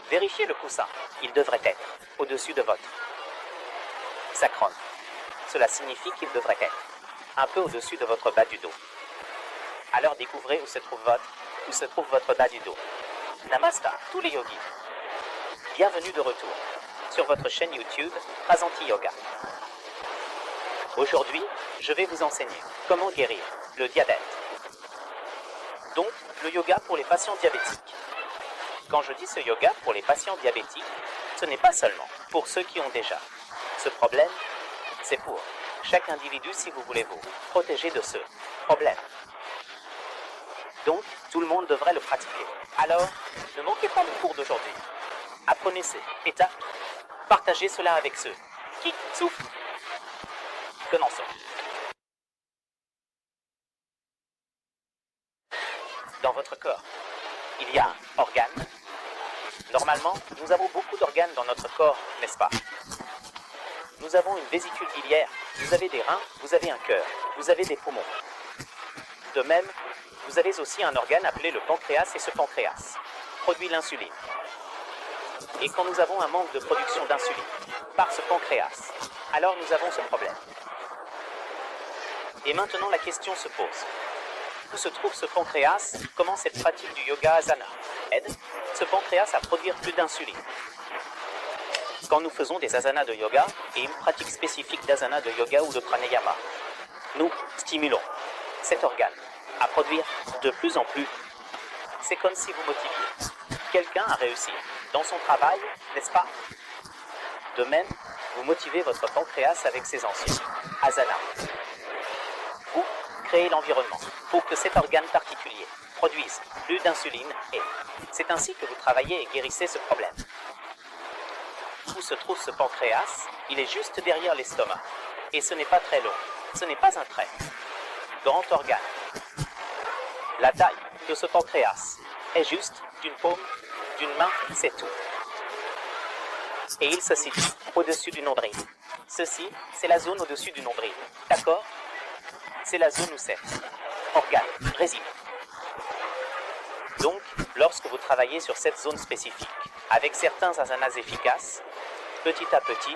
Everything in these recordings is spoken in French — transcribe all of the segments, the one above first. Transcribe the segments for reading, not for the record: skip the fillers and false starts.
Vérifiez le coussin. Il devrait être au-dessus de votre sacrum. Cela signifie qu'il devrait être un peu au-dessus de votre bas du dos. Alors découvrez où se trouve votre bas du dos. Namaskar, tous les yogis. Bienvenue de retour sur votre chaîne YouTube Prasanti Yoga. Aujourd'hui, je vais vous enseigner comment guérir le diabète. Donc, le yoga pour les patients diabétiques. Quand je dis ce yoga pour les patients diabétiques, ce n'est pas seulement pour ceux qui ont déjà ce problème, c'est pour chaque individu si vous voulez vous protéger de ce problème. Donc, tout le monde devrait le pratiquer. Alors, ne manquez pas le cours d'aujourd'hui. Apprenez ces étapes, partagez cela avec ceux qui souffrent. Commençons. Dans votre corps, il y a un organe. Normalement, nous avons beaucoup d'organes dans notre corps, n'est-ce pas? Nous avons une vésicule biliaire, vous avez des reins, vous avez un cœur, vous avez des poumons. De même, vous avez aussi un organe appelé le pancréas et ce pancréas produit l'insuline. Et quand nous avons un manque de production d'insuline par ce pancréas, alors nous avons ce problème. Et maintenant la question se pose. Où se trouve ce pancréas? Comment cette pratique du yoga asana aide ce pancréas à produire plus d'insuline? Quand nous faisons des asanas de yoga et une pratique spécifique d'asana de yoga ou de pranayama, nous stimulons cet organe à produire de plus en plus. C'est comme si vous motiviez quelqu'un à réussir dans son travail, n'est-ce pas? De même, vous motivez votre pancréas avec ses anciens asanas. Vous créez l'environnement pour que cet organe particulier produise plus d'insuline et c'est ainsi que vous travaillez et guérissez ce problème. Où se trouve ce pancréas? Il est juste derrière l'estomac. Et ce n'est pas très long. Ce n'est pas un très grand organe. La taille de ce pancréas est juste d'une paume, d'une main, c'est tout. Et il se situe au-dessus du nombril. Ceci, c'est la zone au-dessus du nombril. D'accord? C'est la zone où cet organe réside. Donc, lorsque vous travaillez sur cette zone spécifique, avec certains asanas efficaces, petit à petit,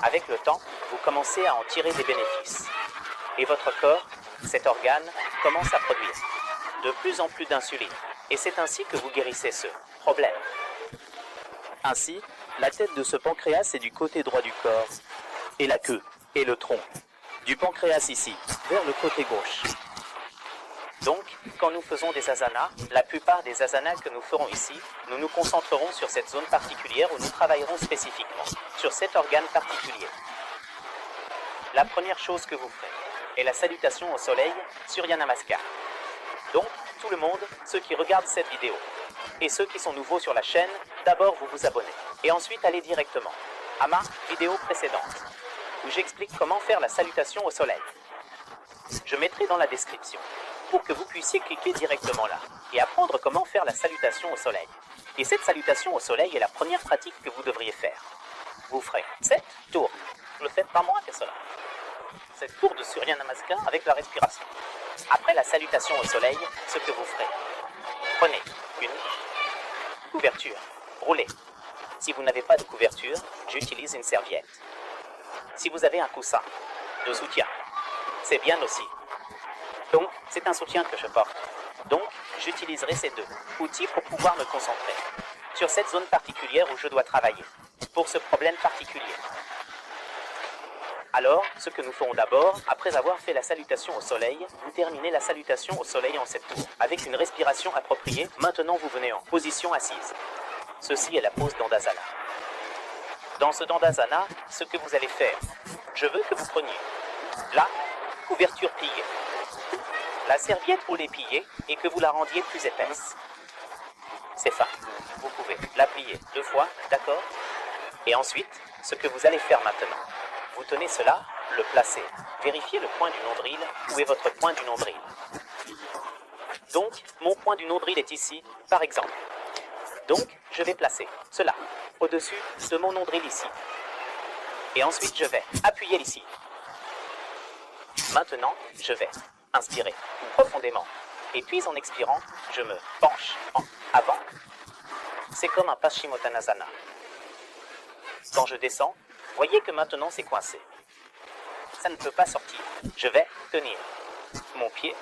avec le temps, vous commencez à en tirer des bénéfices. Et votre corps, cet organe, commence à produire de plus en plus d'insuline. Et c'est ainsi que vous guérissez ce problème. Ainsi, la tête de ce pancréas est du côté droit du corps, et la queue et le tronc du pancréas ici, vers le côté gauche. Donc, quand nous faisons des asanas, la plupart des asanas que nous ferons ici, nous nous concentrerons sur cette zone particulière où nous travaillerons spécifiquement sur cet organe particulier. La première chose que vous ferez est la salutation au soleil, Surya Namaskar. Donc, tout le monde, ceux qui regardent cette vidéo, et ceux qui sont nouveaux sur la chaîne, d'abord vous vous abonnez, et ensuite allez directement à ma vidéo précédente, où j'explique comment faire la salutation au soleil. Je mettrai dans la description, pour que vous puissiez cliquer directement là, et apprendre comment faire la salutation au soleil. Et cette salutation au soleil est la première pratique que vous devriez faire. Vous ferez 7 tours. Ne le faites pas moins que cela. 7 tours de Surya Namaskar avec la respiration. Après la salutation au soleil, ce que vous ferez, prenez une couverture, roulez. Si vous n'avez pas de couverture, j'utilise une serviette. Si vous avez un coussin de soutien, c'est bien aussi. Donc, c'est un soutien que je porte. Donc, j'utiliserai ces deux outils pour pouvoir me concentrer sur cette zone particulière où je dois travailler, pour ce problème particulier. Alors, ce que nous ferons d'abord, après avoir fait la salutation au soleil, vous terminez la salutation au soleil en 7 tours, avec une respiration appropriée. Maintenant, vous venez en position assise. Ceci est la pose Dandasana. Dans ce Dandasana, ce que vous allez faire, je veux que vous preniez la couverture pliée, la serviette roulée pliée et que vous la rendiez plus épaisse. C'est fin. Vous pouvez la plier 2 fois, d'accord? Et ensuite, ce que vous allez faire maintenant, vous tenez cela, le placez. Vérifiez le point du nombril. Où est votre point du nombril? Donc, mon point du nombril est ici, par exemple. Donc, je vais placer cela au-dessus de mon nombril ici. Et ensuite, je vais appuyer ici. Maintenant, je vais inspirer profondément. Et puis, en expirant, je me penche en avant. C'est comme un Paschimottanasana. Quand je descends, voyez que maintenant c'est coincé. Ça ne peut pas sortir. Je vais tenir mon pied.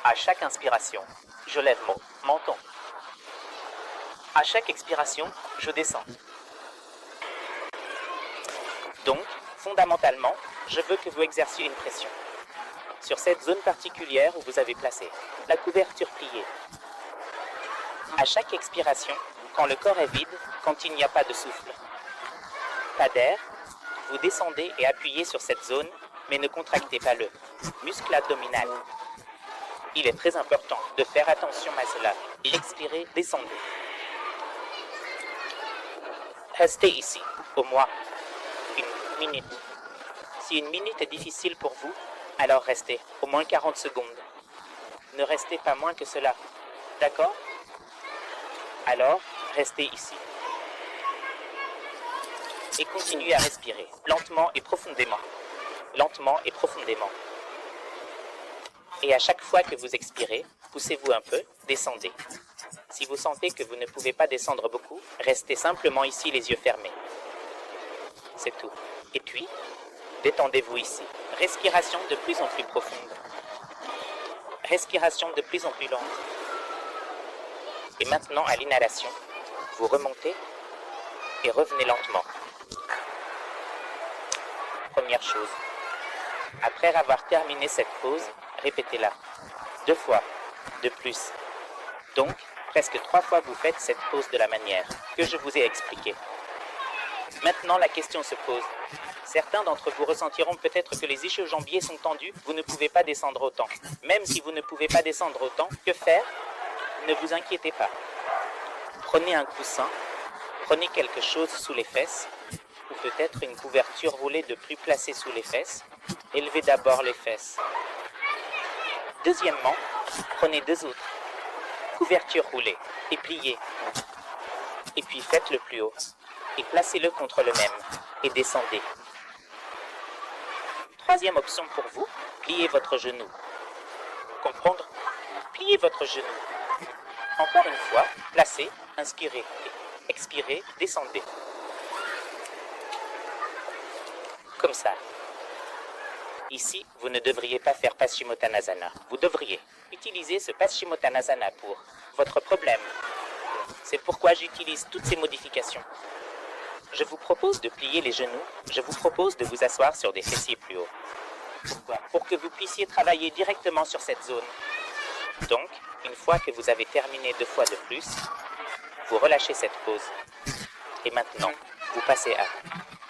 À chaque inspiration, je lève mon menton. À chaque expiration, je descends. Donc, fondamentalement, je veux que vous exerciez une pression sur cette zone particulière où vous avez placé la couverture pliée. À chaque expiration, quand le corps est vide, quand il n'y a pas de souffle, pas d'air, vous descendez et appuyez sur cette zone, mais ne contractez pas le muscle abdominal. Il est très important de faire attention à cela. Expirez, descendez. Restez ici, au moins une minute. Si une minute est difficile pour vous, alors restez au moins 40 secondes. Ne restez pas moins que cela. D'accord? Alors, restez ici. Et continuez à respirer, lentement et profondément. Lentement et profondément. Et à chaque fois que vous expirez, poussez-vous un peu, descendez. Si vous sentez que vous ne pouvez pas descendre beaucoup, restez simplement ici les yeux fermés. C'est tout. Et puis, détendez-vous ici. Respiration de plus en plus profonde. Respiration de plus en plus lente. Et maintenant, à l'inhalation, vous remontez et revenez lentement. Première chose. Après avoir terminé cette pause, répétez-la 2 fois, de plus. Donc, presque 3 fois vous faites cette pause de la manière que je vous ai expliquée. Maintenant, la question se pose. Certains d'entre vous ressentiront peut-être que les ischio-jambiers sont tendus, vous ne pouvez pas descendre autant. Même si vous ne pouvez pas descendre autant, que faire? Ne vous inquiétez pas. Prenez un coussin, prenez quelque chose sous les fesses, ou peut-être une couverture roulée de plus placée sous les fesses. Élevez d'abord les fesses. Deuxièmement, prenez 2 autres. Couverture roulée et pliée. Et puis faites-le plus haut. Et placez-le contre le même. Et descendez. Troisième option pour vous, pliez votre genou. Comprendre? Pliez votre genou. Encore une fois, placez, inspirez, expirez, descendez. Comme ça. Ici, vous ne devriez pas faire Paschimottanasana. Vous devriez utiliser ce Paschimottanasana pour votre problème. C'est pourquoi j'utilise toutes ces modifications. Je vous propose de plier les genoux, je vous propose de vous asseoir sur des fessiers plus hauts. Pourquoi? Pour que vous puissiez travailler directement sur cette zone. Donc, une fois que vous avez terminé 2 fois de plus, vous relâchez cette pause. Et maintenant, vous passez à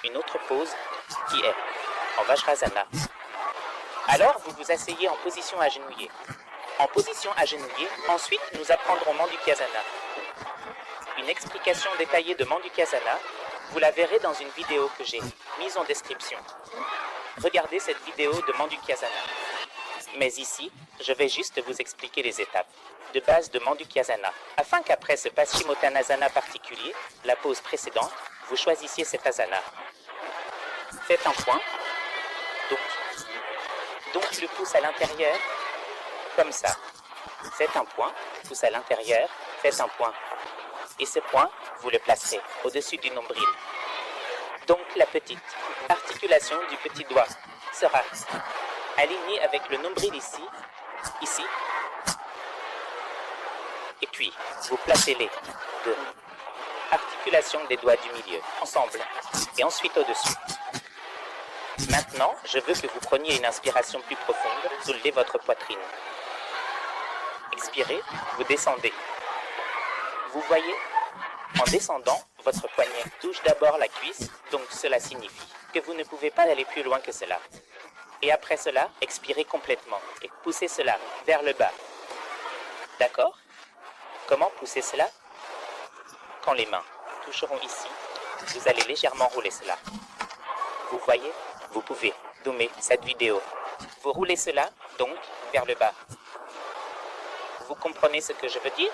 une autre pause qui est en Vajrasana. Alors, vous vous asseyez en position agenouillée. En position agenouillée, ensuite, nous apprendrons Mandukyasana. Une explication détaillée de Mandukyasana, vous la verrez dans une vidéo que j'ai mise en description. Regardez cette vidéo de Mandukyasana. Mais ici, je vais juste vous expliquer les étapes de base de Mandukyasana, afin qu'après ce Paschimottanasana particulier, la pause précédente, vous choisissiez cet asana. Faites un point, donc le pouce à l'intérieur, comme ça. Faites un point, pouce à l'intérieur, faites un point. Et ce point, vous le placerez au-dessus du nombril. Donc la petite articulation du petit doigt sera alignée avec le nombril ici, et puis vous placez les 2 articulations des doigts du milieu ensemble, et ensuite au-dessus. Maintenant, je veux que vous preniez une inspiration plus profonde, soulevez votre poitrine. Expirez, vous descendez. Vous voyez, en descendant, votre poignet touche d'abord la cuisse, donc cela signifie que vous ne pouvez pas aller plus loin que cela. Et après cela, expirez complètement et poussez cela vers le bas. D'accord? Comment pousser cela? Quand les mains toucheront ici, vous allez légèrement rouler cela. Vous voyez? Vous pouvez zoomer cette vidéo. Vous roulez cela, donc, vers le bas. Vous comprenez ce que je veux dire?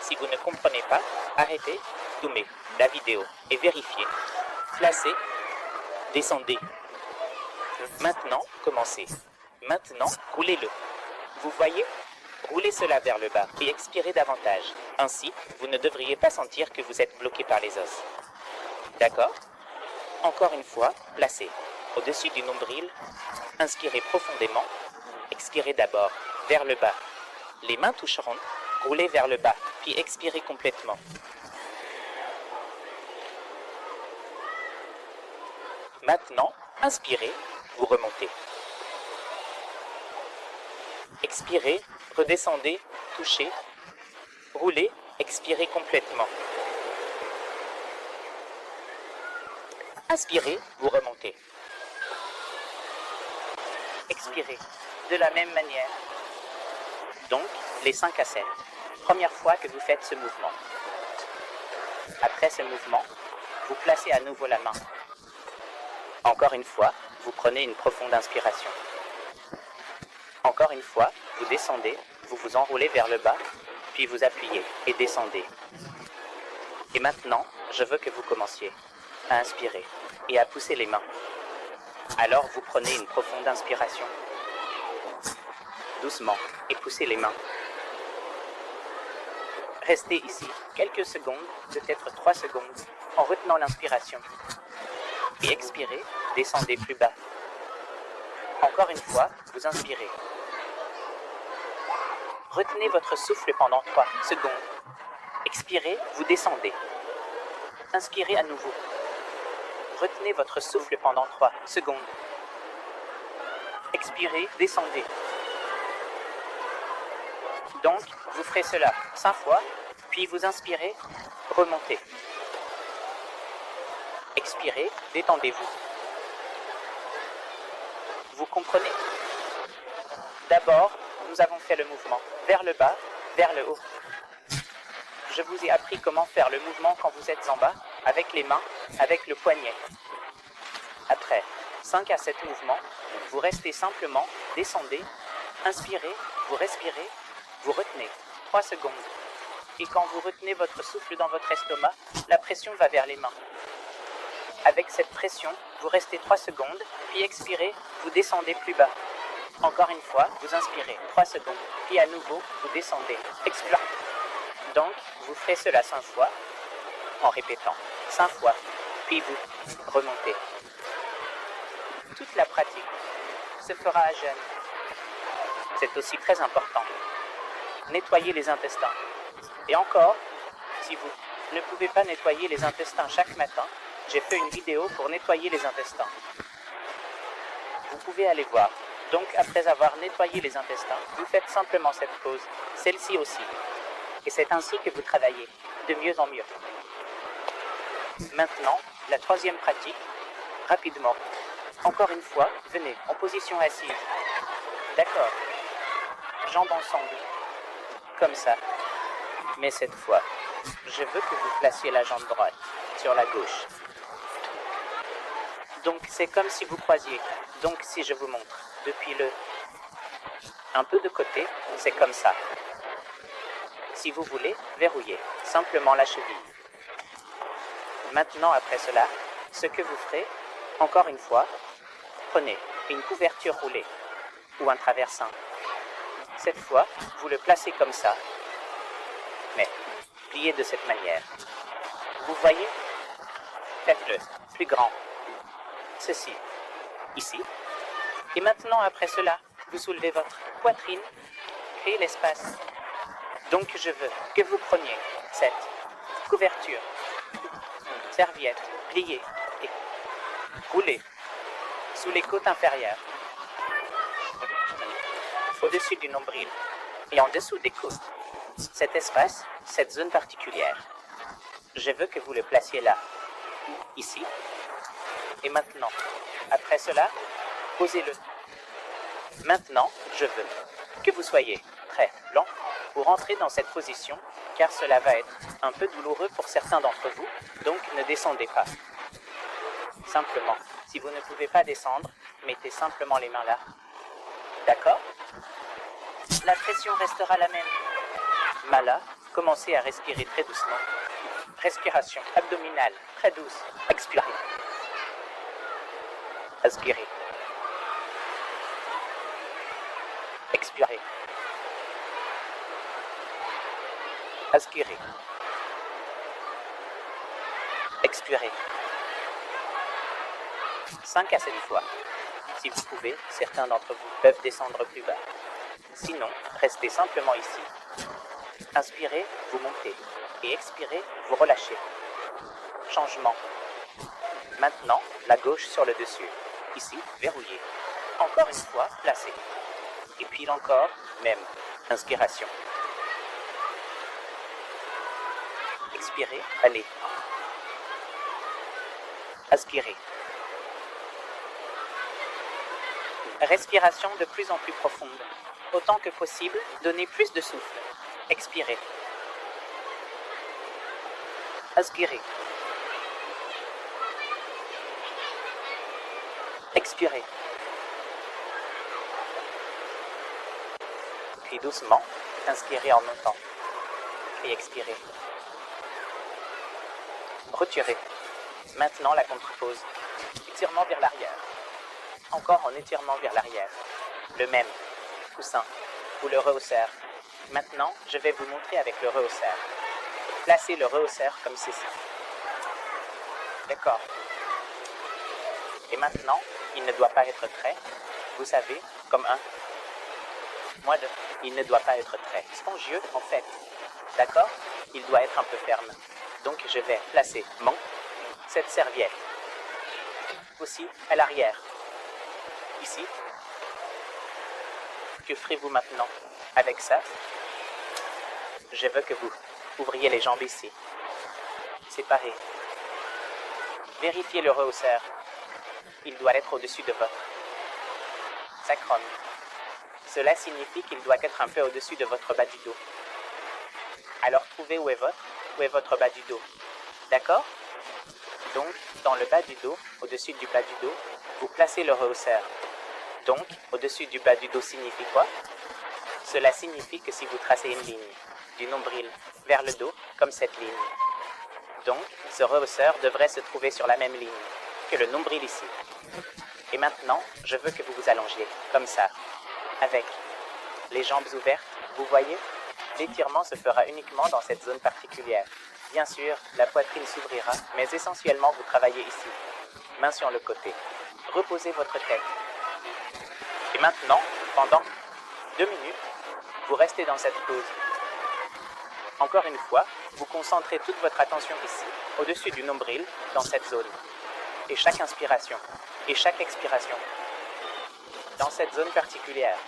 Si vous ne comprenez pas, arrêtez, zoomez la vidéo et vérifiez. Placez, descendez. Maintenant, commencez. Maintenant, roulez-le. Vous voyez? Roulez cela vers le bas et expirez davantage. Ainsi, vous ne devriez pas sentir que vous êtes bloqué par les os. D'accord? Encore une fois, placez au-dessus du nombril, inspirez profondément, expirez d'abord vers le bas. Les mains toucheront, roulez vers le bas, puis expirez complètement. Maintenant, inspirez, vous remontez. Expirez, redescendez, touchez, roulez, expirez complètement. Inspirez, vous remontez. Expirez, de la même manière. Donc, les 5 à 7. Première fois que vous faites ce mouvement. Après ce mouvement, vous placez à nouveau la main. Encore une fois, vous prenez une profonde inspiration. Encore une fois, vous descendez, vous vous enroulez vers le bas, puis vous appuyez et descendez. Et maintenant, je veux que vous commenciez à inspirer et à pousser les mains. Alors vous prenez une profonde inspiration. Doucement, et poussez les mains. Restez ici quelques secondes, peut-être 3 secondes, en retenant l'inspiration. Et expirez, descendez plus bas. Encore une fois, vous inspirez. Retenez votre souffle pendant 3 secondes. Expirez, vous descendez. Inspirez à nouveau. Retenez votre souffle pendant 3 secondes. Expirez, descendez. Donc, vous ferez cela 5 fois, puis vous inspirez, remontez. Expirez, détendez-vous. Vous comprenez? D'abord, nous avons fait le mouvement vers le bas, vers le haut. Je vous ai appris comment faire le mouvement quand vous êtes en bas, avec les mains, avec le poignet. Après 5 à 7 mouvements, vous restez simplement, descendez, inspirez, vous respirez, vous retenez 3 secondes. Et quand vous retenez votre souffle dans votre estomac, la pression va vers les mains. Avec cette pression, vous restez 3 secondes, puis expirez, vous descendez plus bas. Encore une fois, vous inspirez 3 secondes, puis à nouveau, vous descendez, expirez. Donc, vous ferez cela 5 fois, en répétant 5 fois, puis vous remontez. Toute la pratique se fera à jeûne. C'est aussi très important. Nettoyer les intestins. Et encore, si vous ne pouvez pas nettoyer les intestins chaque matin, j'ai fait une vidéo pour nettoyer les intestins. Vous pouvez aller voir. Donc, après avoir nettoyé les intestins, vous faites simplement cette pause, celle-ci aussi. Et c'est ainsi que vous travaillez, de mieux en mieux. Maintenant, la troisième pratique, rapidement. Encore une fois, venez en position assise. D'accord. Jambes ensemble. Comme ça. Mais cette fois, je veux que vous placiez la jambe droite sur la gauche. Donc c'est comme si vous croisiez. Donc si je vous montre depuis le un peu de côté, c'est comme ça. Si vous voulez, verrouillez simplement la cheville. Maintenant, après cela, ce que vous ferez, encore une fois, prenez une couverture roulée ou un traversin. Cette fois, vous le placez comme ça, mais pliez de cette manière. Vous voyez? Faites-le plus grand. Ceci, ici. Et maintenant, après cela, vous soulevez votre poitrine, créez l'espace. Donc, je veux que vous preniez cette couverture, serviette, pliée et roulée sous les côtes inférieures, au-dessus du nombril et en dessous des côtes. Cet espace, cette zone particulière, je veux que vous le placiez là, ici, et maintenant. Après cela, posez-le. Maintenant, je veux que vous soyez très lent pour entrer dans cette position, car cela va être un peu douloureux pour certains d'entre vous, donc ne descendez pas. Simplement, si vous ne pouvez pas descendre, mettez simplement les mains là. D'accord? La pression restera la même. Là, commencez à respirer très doucement. Respiration abdominale, très douce. Expirez. Inspirez. Expirez. Inspirez. Expirez. 5 à 7 fois. Si vous pouvez, certains d'entre vous peuvent descendre plus bas. Sinon, restez simplement ici. Inspirez, vous montez. Et expirez, vous relâchez. Changement. Maintenant, la gauche sur le dessus. Ici, verrouillé. Encore une fois, placé. Et puis encore, même. Inspiration. Expirez, allez. Inspirez. Respiration de plus en plus profonde. Autant que possible, donnez plus de souffle. Expirez. Inspirez. Expirez. Puis doucement, inspirez en montant. Et expirez. Retirez. Maintenant la contre-pose. Étirement vers l'arrière. Encore en étirement vers l'arrière. Le même. Coussin. Ou le rehausseur. Maintenant, je vais vous montrer avec le rehausseur. Placez le rehausseur comme ceci. D'accord. Et maintenant, il ne doit pas être très, vous savez, comme un. Il ne doit pas être très spongieux en fait. D'accord? Il doit être un peu ferme. Donc je vais placer cette serviette. Aussi à l'arrière. Ici. Que ferez-vous maintenant avec ça? Je veux que vous ouvriez les jambes ici. Séparez. Vérifiez le rehausseur. Il doit être au-dessus de votre sacrum. Cela signifie qu'il doit être un peu au-dessus de votre bas du dos. Alors trouvez où est votre bas du dos. D'accord? Donc, dans le bas du dos, au-dessus du bas du dos, vous placez le rehausseur. Donc, au-dessus du bas du dos signifie quoi? Cela signifie que si vous tracez une ligne du nombril vers le dos, comme cette ligne, donc ce rehausseur devrait se trouver sur la même ligne que le nombril ici. Et maintenant, je veux que vous vous allongiez, comme ça, avec les jambes ouvertes, vous voyez? L'étirement se fera uniquement dans cette zone particulière. Bien sûr, la poitrine s'ouvrira, mais essentiellement vous travaillez ici. Main sur le côté. Reposez votre tête. Et maintenant, pendant 2 minutes, vous restez dans cette pose. Encore une fois, vous concentrez toute votre attention ici, au-dessus du nombril, dans cette zone. Et chaque inspiration, et chaque expiration, dans cette zone particulière.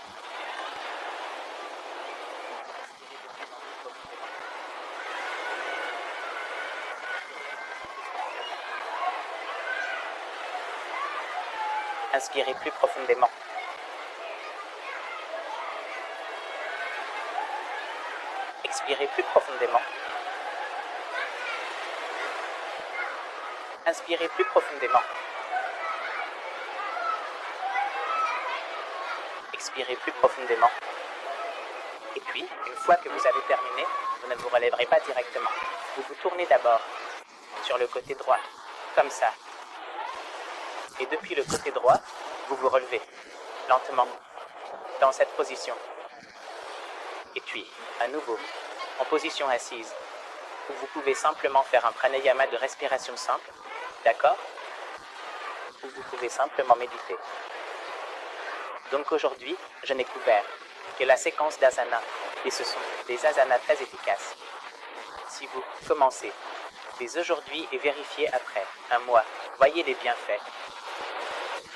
Inspirez plus profondément. Expirez plus profondément. Inspirez plus profondément. Expirez plus profondément. Et puis, une fois que vous avez terminé, vous ne vous relèverez pas directement. Vous vous tournez d'abord sur le côté droit, comme ça. Et depuis le côté droit, vous vous relevez, lentement, dans cette position. Et puis, à nouveau, en position assise, où vous pouvez simplement faire un pranayama de respiration simple, d'accord? Ou vous pouvez simplement méditer. Donc aujourd'hui, je n'ai couvert que la séquence d'asana, et ce sont des asanas très efficaces. Si vous commencez dès aujourd'hui et vérifiez après un mois, voyez les bienfaits.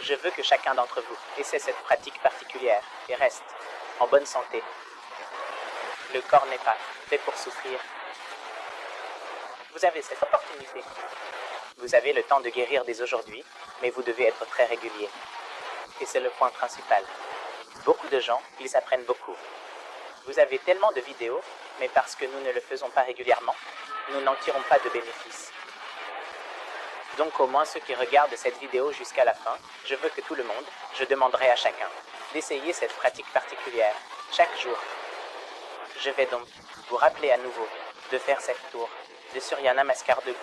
Je veux que chacun d'entre vous essaie cette pratique particulière et reste en bonne santé. Le corps n'est pas fait pour souffrir. Vous avez cette opportunité. Vous avez le temps de guérir dès aujourd'hui, mais vous devez être très régulier. Et c'est le point principal. Beaucoup de gens, ils apprennent beaucoup. Vous avez tellement de vidéos, mais parce que nous ne le faisons pas régulièrement, nous n'en tirons pas de bénéfices. Donc au moins ceux qui regardent cette vidéo jusqu'à la fin, je veux que tout le monde, je demanderai à chacun d'essayer cette pratique particulière, chaque jour. Je vais donc vous rappeler à nouveau de faire cette tour de Surya Namaskar debout.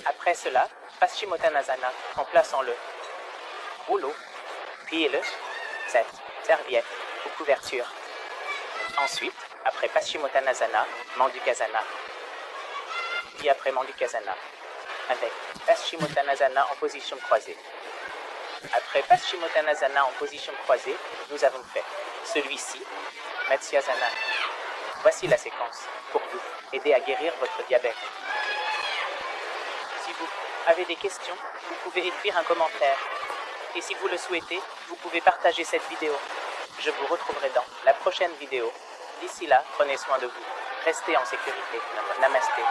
Après cela, Paschimottanasana en plaçant le rouleau, puis cette serviette ou couverture. Ensuite, Après Paschimottanasana, Mandukasana. Puis après Mandukasana, avec Paschimottanasana en position croisée. Après Paschimottanasana en position croisée, nous avons fait celui-ci, Matsyasana. Voici la séquence pour vous aider à guérir votre diabète. Si vous avez des questions, vous pouvez écrire un commentaire. Et si vous le souhaitez, vous pouvez partager cette vidéo. Je vous retrouverai dans la prochaine vidéo. D'ici là, prenez soin de vous. Restez en sécurité. Namasté.